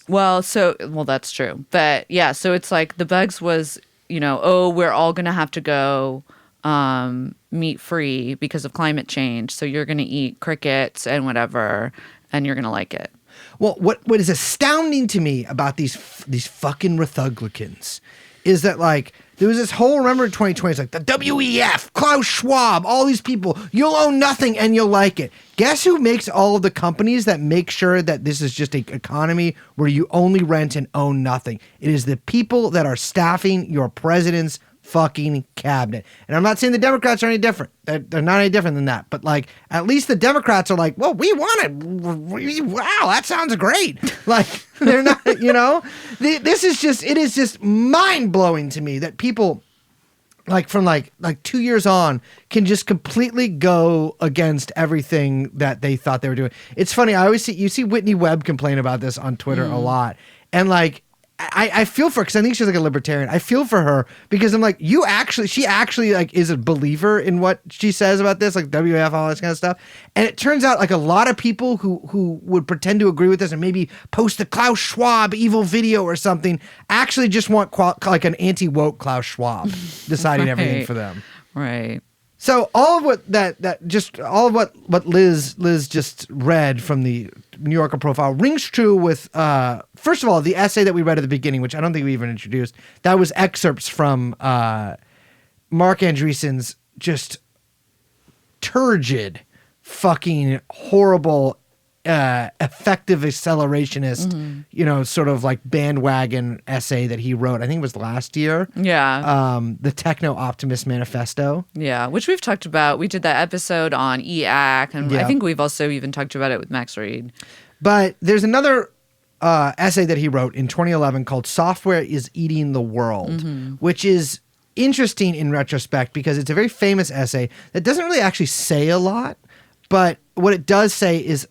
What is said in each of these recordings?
Well, that's true. But yeah, so it's like the bugs was, we're all going to have to go meat free because of climate change. So you're going to eat crickets and whatever, and you're going to like it. Well, what is astounding to me about these fucking Republicans is that, like, there was this whole, remember in 2020, it's like the WEF, Klaus Schwab, all these people, you'll own nothing and you'll like it. Guess who makes all of the companies that make sure that this is just an economy where you only rent and own nothing? It is the people that are staffing your president's fucking cabinet. And I'm not saying the Democrats are any different. They're not any different than that. But, like, at least the Democrats are like, well, we want it. Wow, that sounds great. Like, they're not, this is just, it is just mind-blowing to me that people, like, from like 2 years on can just completely go against everything that they thought they were doing. It's funny. You see Whitney Webb complain about this on Twitter a lot. And, like, I feel for her because I think she's like a libertarian. I feel for her because I'm like, she actually like is a believer in what she says about this, like WF, all this kind of stuff. And it turns out like a lot of people who would pretend to agree with this and maybe post a Klaus Schwab evil video or something actually just want like an anti-woke Klaus Schwab deciding everything for them. Right. So all of what Liz just read from the New Yorker profile rings true with, first of all, the essay that we read at the beginning, which I don't think we even introduced. That was excerpts from Marc Andreesen's just turgid, fucking horrible, effective accelerationist, sort of like bandwagon essay that he wrote. I think it was last year. Yeah. The Techno Optimist Manifesto. Yeah, which we've talked about. We did that episode on EAC, and I think we've also even talked about it with Max Reed. But there's another essay that he wrote in 2011 called Software is Eating the World, which is interesting in retrospect because it's a very famous essay that doesn't really actually say a lot, but what it does say is,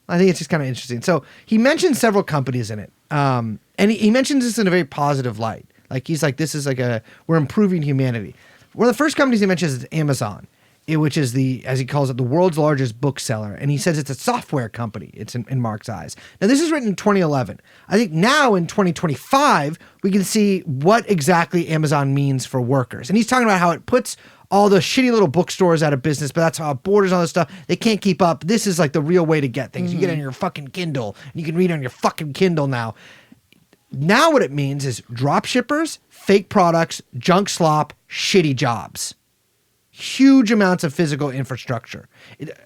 I think it's just kind of interesting. So he mentioned several companies in it. And he mentions this in a very positive light. Like he's like, this is like we're improving humanity. One of the first companies he mentions is Amazon, which is as he calls it, the world's largest bookseller. And he says it's a software company. It's in Marc's eyes. Now this is written in 2011. I think now in 2025, we can see what exactly Amazon means for workers. And he's talking about how it puts all the shitty little bookstores out of business, but that's how it borders all this stuff. They can't keep up. This is like the real way to get things. You get on your fucking Kindle, and you can read on your fucking Kindle now. Now what it means is drop shippers, fake products, junk slop, shitty jobs. Huge amounts of physical infrastructure.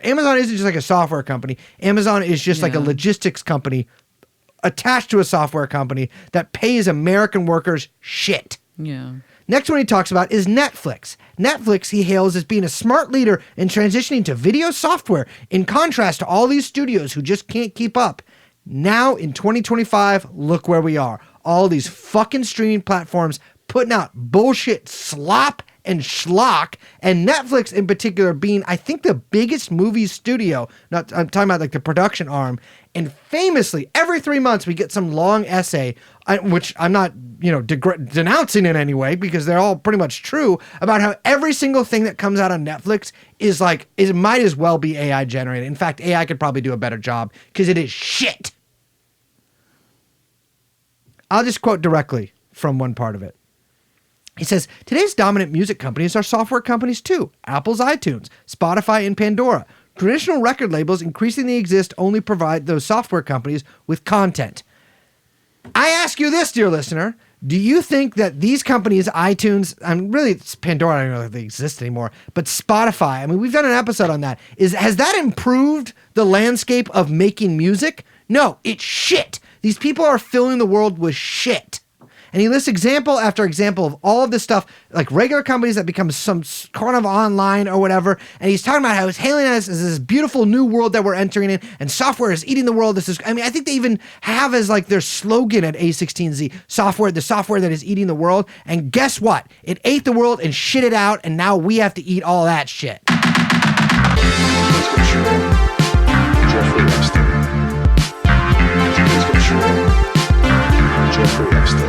Amazon isn't just like a software company. Amazon is just like a logistics company attached to a software company that pays American workers shit. Yeah. Next one he talks about is Netflix. Netflix he hails as being a smart leader in transitioning to video software in contrast to all these studios who just can't keep up. Now in 2025, look where we are. All these fucking streaming platforms putting out bullshit slop and schlock, and Netflix in particular being, I think, the biggest movie studio. I'm talking about like the production arm. And famously, every 3 months we get some long essay, which I'm not, denouncing in any way because they're all pretty much true, about how every single thing that comes out on Netflix is like, it might as well be AI generated. In fact, AI could probably do a better job because it is shit. I'll just quote directly from one part of it. He says, today's dominant music companies are software companies too. Apple's iTunes, Spotify, and Pandora. Traditional record labels increasingly exist only provide those software companies with content. I ask you this, dear listener. Do you think that these companies, iTunes, and really it's Pandora, I don't know if they exist anymore, but Spotify, I mean, we've done an episode on that. Has that improved the landscape of making music? No, it's shit. These people are filling the world with shit. And he lists example after example of all of this stuff, like regular companies that become some kind of online or whatever. And he's talking about how he's hailing us as this beautiful new world that we're entering in, and software is eating the world. I think they even have as like their slogan at A16Z, the software that is eating the world. And guess what? It ate the world and shit it out, and now we have to eat all that shit. Jeffrey Epstein. Jeffrey Epstein.